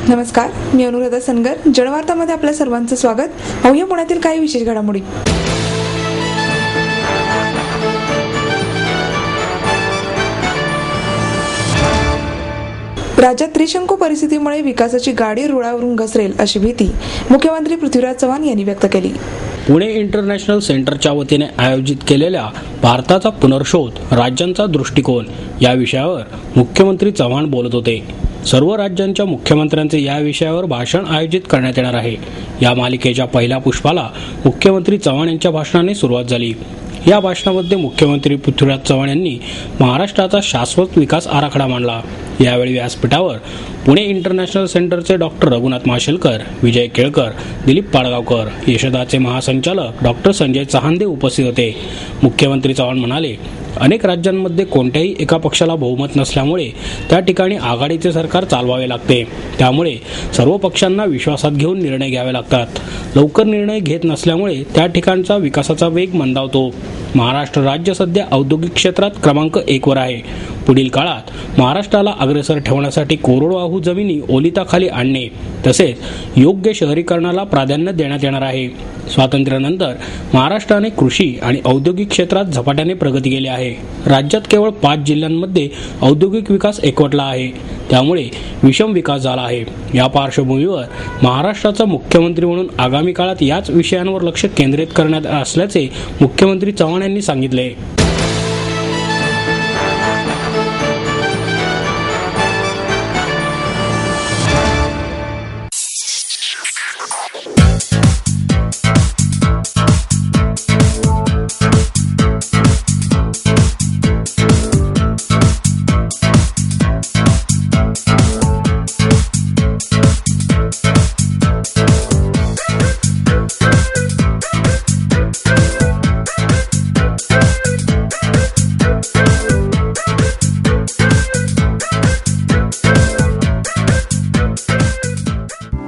नमस्कार, मी अनुराधा सनगर. जनवार्तामध्ये आपल्या सर्वांचं स्वागत. पाहूया पुण्यातील काही विशेष घडामोडी. राज्यात त्रिशंकू परिस्थितीमुळे विकासाची गाडी रुळावरून घसरेल अशी भीती मुख्यमंत्री पृथ्वीराज चव्हाण यांनी व्यक्त केली. पुणे इंटरनॅशनल सेंटरच्या वतीने आयोजित केलेल्या भारताचा पुनर्शोध राज्यांचा दृष्टिकोन या विषयावर मुख्यमंत्री चव्हाण बोलत होते. सर्व राज्यांच्या मुख्यमंत्र्यांचे या विषयावर भाषण आयोजित करण्यात येणार आहे. या मालिकेच्या पहिल्या पुष्पाला मुख्यमंत्री चव्हाण यांच्या भाषणाने सुरुवात झाली. या भाषणामध्ये मुख्यमंत्री पृथ्वीराज चव्हाण यांनी महाराष्ट्राचा शाश्वत विकास आराखडा मांडला. यावेळी व्यासपीठावर पुणे इंटरनॅशनल सेंटरचे डॉक्टर रघुनाथ माशेलकर, विजय केळकर, दिलीप पाडगावकर, यशदाचे महासंचालक डॉक्टर संजय चहांदे उपस्थित होते. मुख्यमंत्री चव्हाण म्हणाले, अनेक राज्यांमध्ये कोणत्याही एका पक्षाला बहुमत नसल्यामुळे त्या ठिकाणी आघाडीचे सरकार चालवावे लागते. त्यामुळे सर्व पक्षांना विश्वासात घेऊन निर्णय घ्यावे लागतात. लवकर निर्णय घेत नसल्यामुळे त्या ठिकाणचा विकासाचा वेग मंदावतो. महाराष्ट्र राज्य सध्या औद्योगिक क्षेत्रात क्रमांक 1 वर आहे. पुढील काळात महाराष्ट्राला अग्रेसर ठेवण्यासाठी कोरडवाहू जमिनी ओलिताखाली आणणे तसेच योग्य शहरीकरणाला प्राधान्य देण्यात येणार आहे. स्वातंत्र्यानंतर महाराष्ट्राने कृषी आणि औद्योगिक क्षेत्रात झपाट्याने प्रगती केली आहे. राज्यात केवळ 5 जिल्ह्यांमध्ये औद्योगिक विकास एकवटला आहे. त्यामुळे विषम विकास झाला आहे. या पार्श्वभूमीवर महाराष्ट्राचा मुख्यमंत्री म्हणून आगामी काळात याच विषयांवर लक्ष केंद्रित करण्यात असल्याचे मुख्यमंत्री चव्हाण यांनी सांगितले.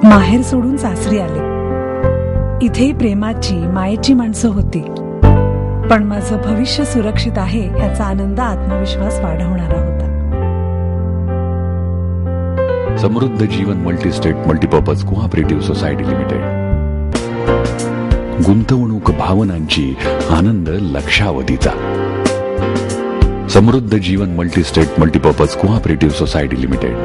माहेर सोडून सासरी आले. इथे प्रेमाची मायेची माणसं होती. पण माझं भविष्य सुरक्षित आहे याचा आनंद, आत्मविश्वास वाढवणारा होता. Samruddha Jeevan multistate multipurpose cooperative society limited. गुंतवणूक भावनांची, आनंद लक्षावधीचा. Samruddha Jeevan multistate multipurpose cooperative society limited.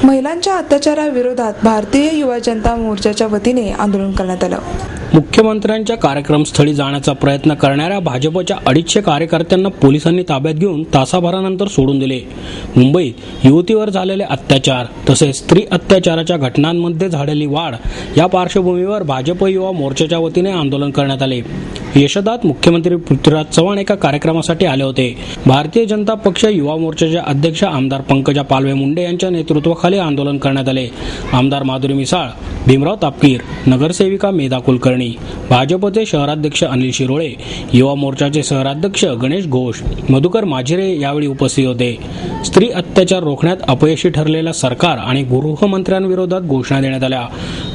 महिलांच्या अत्याचाराविरोधात भारतीय युवा जनता मोर्चाच्या वतीने आंदोलन करण्यात आलं. मुख्यमंत्र्यांच्या कार्यक्रमस्थळी जाण्याचा प्रयत्न करणाऱ्या भाजपच्या 250 कार्यकर्त्यांना पोलिसांनी ताब्यात घेऊन तासाभरानंतर सोडून दिले. मुंबईत युवतीवर झालेले अत्याचार तसेच स्त्री अत्याचाराच्या घटनांमध्ये झालेली वाढ या पार्श्वभूमीवर भाजप युवा मोर्चाच्या वतीने आंदोलन करण्यात आले. यशदात मुख्यमंत्री पृथ्वीराज चव्हाण एका कार्यक्रमासाठी आले होते. भारतीय जनता पक्ष युवा मोर्चाचे अध्यक्ष आमदार पंकजा पालवे मुंडे यांच्या नेतृत्वाखाली आंदोलन करण्यात आले. आमदार माधुरी मिसाळ, भीमराव तापकीर, नगरसेविका मेधा कुलकर्णी, भाजपचे शहराध्यक्ष अनिल शिरोळे, युवा मोर्चाचे शहराध्यक्ष गणेश घोष, मधुकर माझिरे यावेळी उपस्थित होते. स्त्री अत्याचार रोखण्यात अपयशी ठरलेल्या सरकार आणि गृहमंत्र्यांविरोधात घोषणा देण्यात आल्या.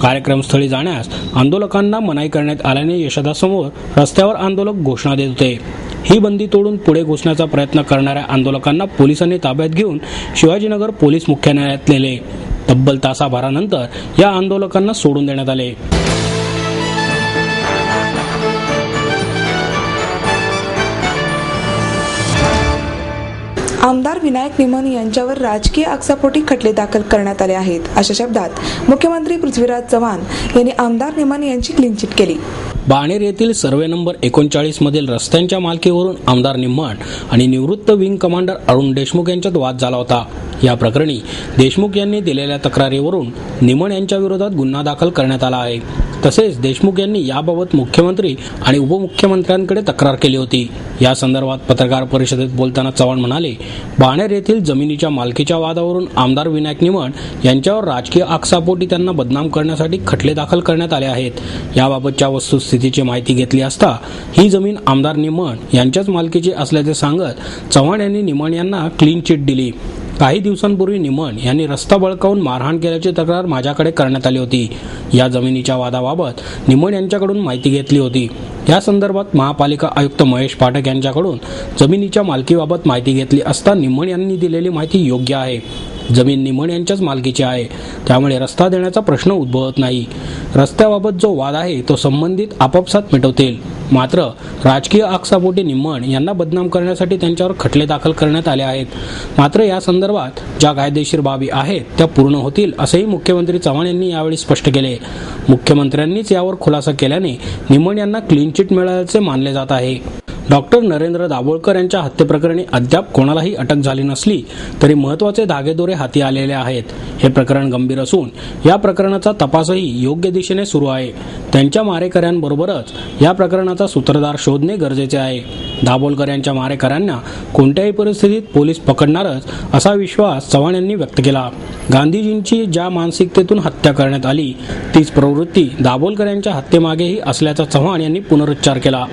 कार्यक्रमस्थळी जाण्यास आंदोलकांना मनाई करण्यात आल्याने यशदासमोर रस्त्यावर आंदोलक घोषणा देत होते. ही बंदी तोडून पुढे घुसण्याचा प्रयत्न करणाऱ्या आंदोलकांना पोलिसांनी ताब्यात घेऊन शिवाजीनगर पोलीस मुख्यालयात नेले. तब्बल तासाभरानंतर या आंदोलकांना सोडून देण्यात आले. आमदार विनायक निमन यांच्यावर राजकीय आक्षेपोटी खटले दाखल करण्यात आले आहेत, अशा शब्दात मुख्यमंत्री पृथ्वीराज चव्हाण यांनी आमदार निमन यांची क्लीन चिट केली. बाणेर येथील सर्वे नंबर 39 मधील रस्त्यांच्या मालकीवरून आमदार निम्मण आणि निवृत्त विंग कमांडर अरुण देशमुख यांच्यात वाद झाला होता. या प्रकरणी देशमुख यांनी दिलेल्या तक्रारीवरून निमण यांच्या विरोधात गुन्हा दाखल करण्यात आला आहे. तसेच देशमुख यांनी याबाबत मुख्यमंत्री आणि उपमुख्यमंत्र्यांकडे तक्रार केली होती. या संदर्भात पत्रकार परिषदेत बोलताना चव्हाण म्हणाले, बाणेर येथील जमिनीच्या मालकीच्या वादावरून आमदार विनायक निमण यांच्यावर राजकीय आक्षेपोटी त्यांना बदनाम करण्यासाठी खटले दाखल करण्यात आले आहेत. याबाबतच्या वस्तुस्थितीची माहिती घेतली असता ही जमीन आमदार निमण यांच्याच मालकीची असल्याचे सांगत चव्हाण यांनी निमण यांना क्लीन चिट दिली. काही दिवसांपूर्वी निमण यांनी रस्ता बळकावून मारहाण केल्याची तक्रार माझ्याकडे करण्यात आली होती. या जमिनीच्या वादाबाबत निमण यांच्याकडून माहिती घेतली होती. या संदर्भात महापालिका आयुक्त महेश पाठक यांच्याकडून जमिनीच्या मालकीबाबत माहिती घेतली असता निमण यांनी दिलेली माहिती योग्य आहे. जमीन निमण यांच्याच मालकीची आहे, त्यामुळे रस्ता देण्याचा प्रश्न उद्भवत नाही. रस्त्याबाबत जो वाद आहे तो संबंधित आपापसात मिटवतील. मात्र राजकीय आक्षेपोटी निमण यांना बदनाम करण्यासाठी त्यांच्यावर खटले दाखल करण्यात आले आहेत. मात्र या संदर्भात ज्या कायदेशीर बाबी आहेत त्या पूर्ण होतील असेही मुख्यमंत्री चव्हाण यांनी यावेळी स्पष्ट केले. मुख्यमंत्र्यांनीच यावर खुलासा केल्याने निमण यांना क्लीन चिट मिळाल्याचे मानले जात आहे. डॉक्टर नरेंद्र दाभोळकर यांच्या हत्येप्रकरणी अद्याप कोणालाही अटक झाली नसली तरी महत्त्वाचे धागेदोरे हाती आलेले आहेत. हे प्रकरण गंभीर असून या प्रकरणाचा तपासही योग्य दिशेने सुरू आहे. त्यांच्या मारेकऱ्यांबरोबरच या प्रकरणाचा सूत्रधार शोधणे गरजेचे आहे. दाभोळकर यांच्या मारेकऱ्यांना कोणत्याही परिस्थितीत पोलीस पकडणारच असा विश्वास चव्हाण यांनी व्यक्त केला. गांधीजींची ज्या मानसिकतेतून हत्या करण्यात आली तीच प्रवृत्ती दाभोळकर यांच्या हत्येमागेही असल्याचा चव्हाण यांनी पुनरुच्चार केला.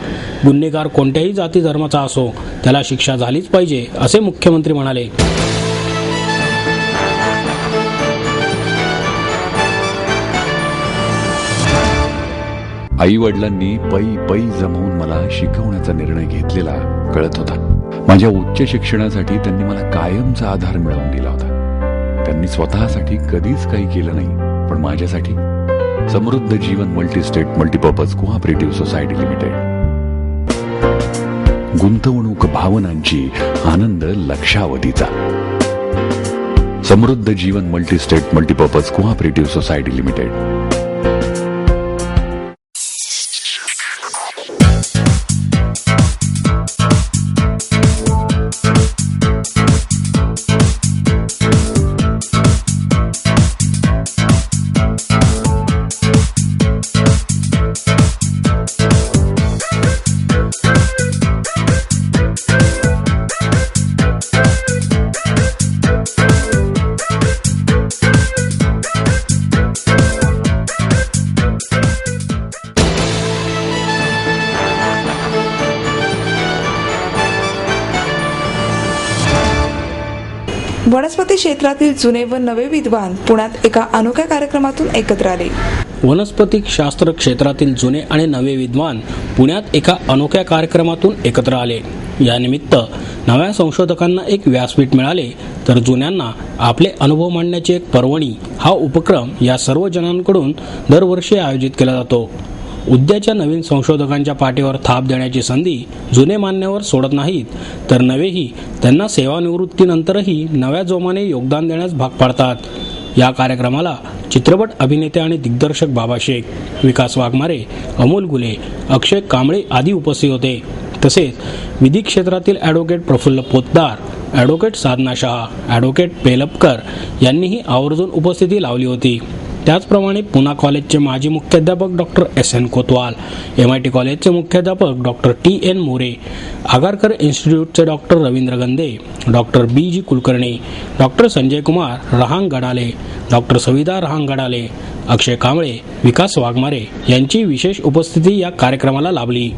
गुन्हेगार कोणत्याही जाती धर्माचा असो त्याला शिक्षा झालीच पाहिजे असे मुख्यमंत्री म्हणाले. आई वडिलांनी पै जमवून मला शिकवण्याचा निर्णय घेतलेला कळत होता. माझ्या उच्च शिक्षणासाठी त्यांनी मला कायमचा आधार मिळवून दिला होता. त्यांनी स्वतःसाठी कधीच काही केलं नाही, पण माझ्यासाठी Samruddha Jeevan multistate multipurpose cooperative society limited. गुंतवणूक भावनांची, आनंद लक्षावधीचा. Samruddha Jeevan multistate multipurpose cooperative society limited. वनस्पती क्षेत्रातील जुने व नवे विद्वान पुण्यात एका अनोख्या कार्यक्रमातून एकत्र आले. वनस्पती शास्त्र क्षेत्रातील जुने आणि नवे विद्वान पुण्यात एका अनोख्या कार्यक्रमातून एकत्र आले. यानिमित्त नव्या संशोधकांना एक व्यासपीठ मिळाले तर जुन्यांना आपले अनुभव मांडण्याची एक पर्वणी. हा उपक्रम या सर्व जणांकडून दरवर्षी आयोजित केला जातो. उद्याच्या नवीन संशोधकांच्या पाठीवर थाप देण्याची संधी जुने मान्यवर सोडत नाहीत तर नवेही त्यांना सेवानिवृत्तीनंतरही नव्या जोमाने योगदान देण्यास भाग पाडतात. या कार्यक्रमाला चित्रपट अभिनेते आणि दिग्दर्शक बाबा शेख, विकास वाघमारे, अमोल गुले, अक्षय कांबळे आदी उपस्थित होते. तसेच विधी क्षेत्रातील ॲडव्होकेट प्रफुल्ल पोतदार, ॲडव्होकेट साधना शहा, ॲडव्होकेट पेलपकर यांनीही आवर्जून उपस्थिती लावली होती. त्याचप्रमाणे पुना कॉलेजचे माजी मुख्याध्यापक डॉक्टर SN कोतवाल, MIT कॉलेजचे मुख्याध्यापक डॉक्टर TN मोरे, आगारकर इन्स्टिट्यूटचे doctor Ravindra Gande, doctor BG Kulkarni, doctor Sanjay Kumar Rahang Gadale, doctor Savita Rahang Gadale, Akshay Kamble, Vikas Waghmare यांची विशेष उपस्थिती या कार्यक्रमाला लाभली.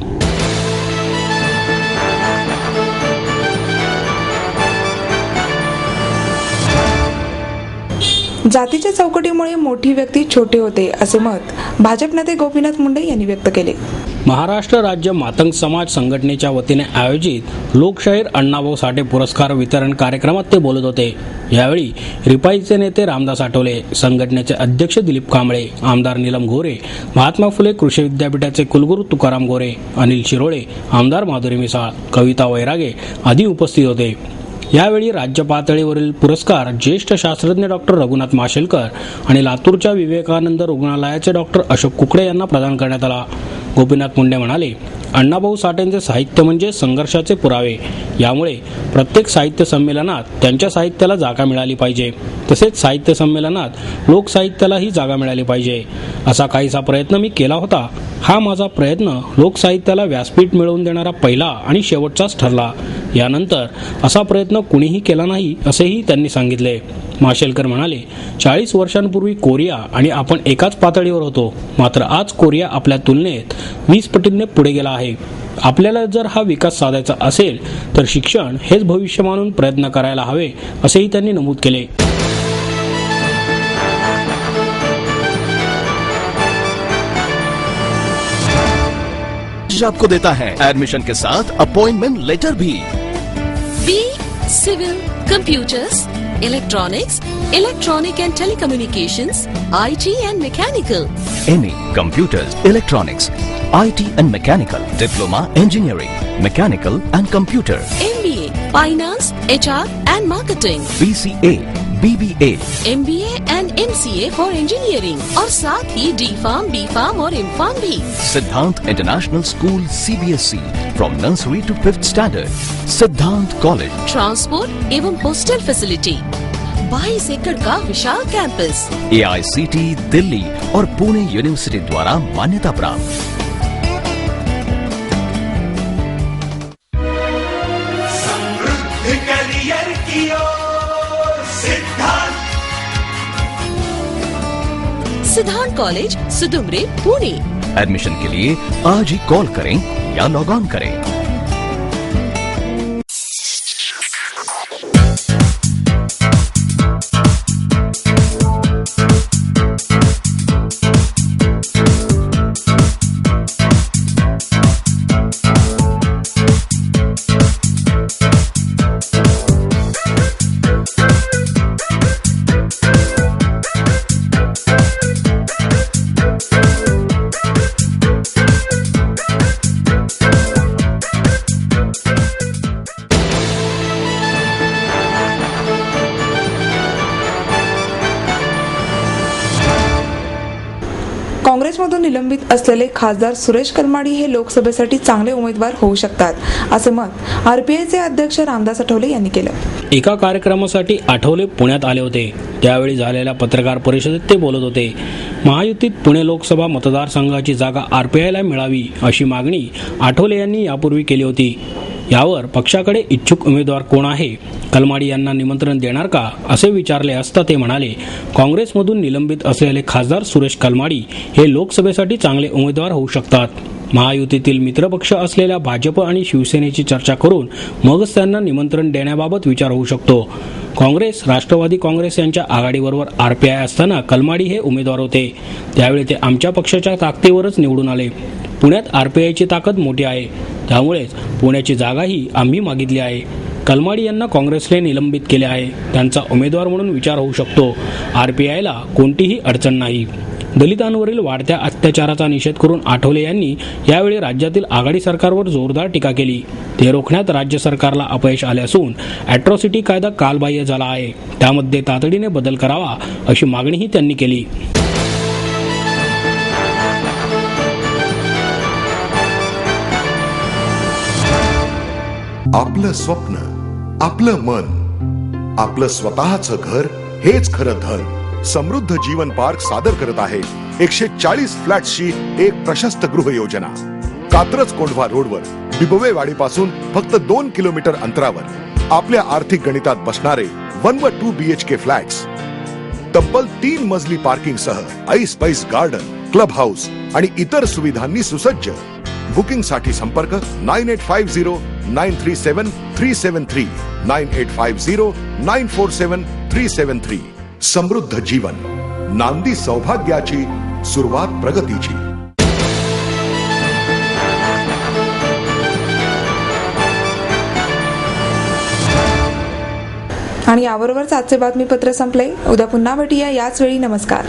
जातीच्या चौकटीमुळे मोठी व्यक्ती छोटे होते असे मत भाजप नेते गोपीनाथ मुंडे यांनी व्यक्त केले. महाराष्ट्र राज्य मातंग समाज संघटनेच्या वतीने आयोजित लोकशाहीर अण्णाभाऊ साठे पुरस्कार वितरण कार्यक्रमात ते बोलत होते. यावेळी रिपाईचे नेते रामदास आठवले, संघटनेचे अध्यक्ष दिलीप कांबळे, आमदार नीलम गोरे, महात्मा फुले कृषी विद्यापीठाचे कुलगुरू तुकाराम गोरे, अनिल शिरोळे, आमदार माधुरी मिसाळ, कविता वैरागे आदी उपस्थित होते. यावेळी राज्य पातळीवरील पुरस्कार ज्येष्ठ शास्त्रज्ञ डॉक्टर रघुनाथ माशेलकर आणि लातूरच्या विवेकानंद रुग्णालयाचे डॉक्टर अशोक कुकडे यांना प्रदान करण्यात आला. गोपीनाथ मुंडे म्हणाले, अण्णाभाऊ साठेंचे साहित्य म्हणजे संघर्षाचे पुरावे. यामुळे प्रत्येक साहित्य संमेलनात त्यांच्या साहित्याला जागा मिळाली पाहिजे. तसेच साहित्य संमेलनात लोकसाहित्यालाही जागा मिळाली पाहिजे. असा काहीसा प्रयत्न मी केला होता. हा माझा प्रयत्न लोकसाहित्याला व्यासपीठ मिळवून देणारा पहिला आणि शेवटचाच ठरला. यानंतर असा प्रयत्न कुणीही केला नाही असेही त्यांनी सांगितले. माशेलकर म्हणाले, 40 वर्षांपूर्वी कोरिया आणि आपण एकाच पातळीवर होतो, मात्र आज कोरिया आपल्या तुलनेत 20 पटींनी पुढे गेला आहे. आपल्याला जर हा विकास साधायचा असेल तर शिक्षण हेच भविष्य मानून प्रयत्न करायला हवे असेही त्यांनी नमूद केले. आपको देता है एडमिशन के साथ अपॉइंटमेंट लेटर भी. B civil, computers, electronics, electronic and telecommunications, IT and mechanical. MA Computers, Electronics, IT and Mechanical, Diploma Engineering, Mechanical and Computer, MBA finance, HR end marketing. BCA, BBA, MBA end MCA for engineering और साथ ही D.Pharm, B.Pharm और M.Pharm भी. Siddhant International School CBSE from nursery to 5th standard. Siddhant College. Transport एवं hostel facility. 22 एकड़ का विशाल campus. AICT Delhi और Pune university द्वारा मान्यता प्राप्त. करियर की ओर सिद्धांत कॉलेज, सुदुमरे, पुणे. एडमिशन के लिए आज ही कॉल करें या लॉग ऑन करें. काँग्रेसमधून निलंबित असलेले खासदार सुरेश कलमाडी हे लोकसभेसाठी चांगले उमेदवार होऊ शकतात, असे मत आरपीआयचे अध्यक्ष रामदास आठवले यांनी केलं. एका कार्यक्रमासाठी आठवले पुण्यात आले होते. त्यावेळी झालेल्या पत्रकार परिषदेत ते बोलत होते. महायुतीत पुणे लोकसभा मतदारसंघाची जागा आरपीआयला मिळावी अशी मागणी आठवले यांनी यापूर्वी केली होती. यावर पक्षाकडे इच्छुक उमेदवार कोण आहे, कलमाडी यांना निमंत्रण देणार का, असे विचारले असता ते म्हणाले, काँग्रेसमधून निलंबित असलेले खासदार सुरेश कलमाडी हे लोकसभेसाठी चांगले उमेदवार होऊ शकतात. महायुतीतील मित्रपक्ष असलेल्या भाजप आणि शिवसेनेची चर्चा करून मगच त्यांना निमंत्रण देण्याबाबत विचार होऊ शकतो. काँग्रेस, राष्ट्रवादी काँग्रेस यांच्या आघाडीबरोबर आरपीआय असताना कलमाडी हे उमेदवार होते. त्यावेळी ते आमच्या पक्षाच्या ताकदीवरच निवडून आले. पुण्यात आरपीआयची ताकद मोठी आहे, त्यामुळेच पुण्याची जागाही आम्ही मागितली आहे. कलमाडी यांना काँग्रेसने निलंबित केले आहे. त्यांचा उमेदवार म्हणून विचार होऊ शकतो. आरपीआयला कोणतीही अडचण नाही. दलितांवरील वाढत्या अत्याचाराचा निषेध करून आठवले यांनी यावेळी राज्यातील आघाडी सरकारवर जोरदार टीका केली. ते रोखण्यात राज्य सरकारला अपयश आले असून अॅट्रॉसिटी कायदा कालबाह्य झाला आहे, त्यामध्ये तातडीने बदल करावा अशी मागणीही त्यांनी केली. आपलं स्वप्न, आपलं मन, आपलं स्वतःचं घर हेच खरं धन. समृद्ध जीवन पार्क सादर करत आहे 140 फ्लॅट्सची एक प्रशस्त गृह योजना. कात्रज कोंढवा रोडवर बिबवेवाडी पासून फक्त 2 किलोमीटर अंतरावर आपल्या आर्थिक गणितात बसणारे 1 व 2 BHK फ्लॅट्स. तब्बल 3 मजली पार्किंग सह ऐस पैस गार्डन, क्लब हाऊस आणि इतर सुविधांनी सुसज्ज. बुकिंग साठी संपर्क 9850937373 9850947373. समृद्ध जीवन, नांदी सौभाग्याची, सुरुवात प्रगतीची. आणि याबरोबरच आजचे बातमीपत्र संपले. उद्या पुन्हा भेटूया याच वेळी. नमस्कार.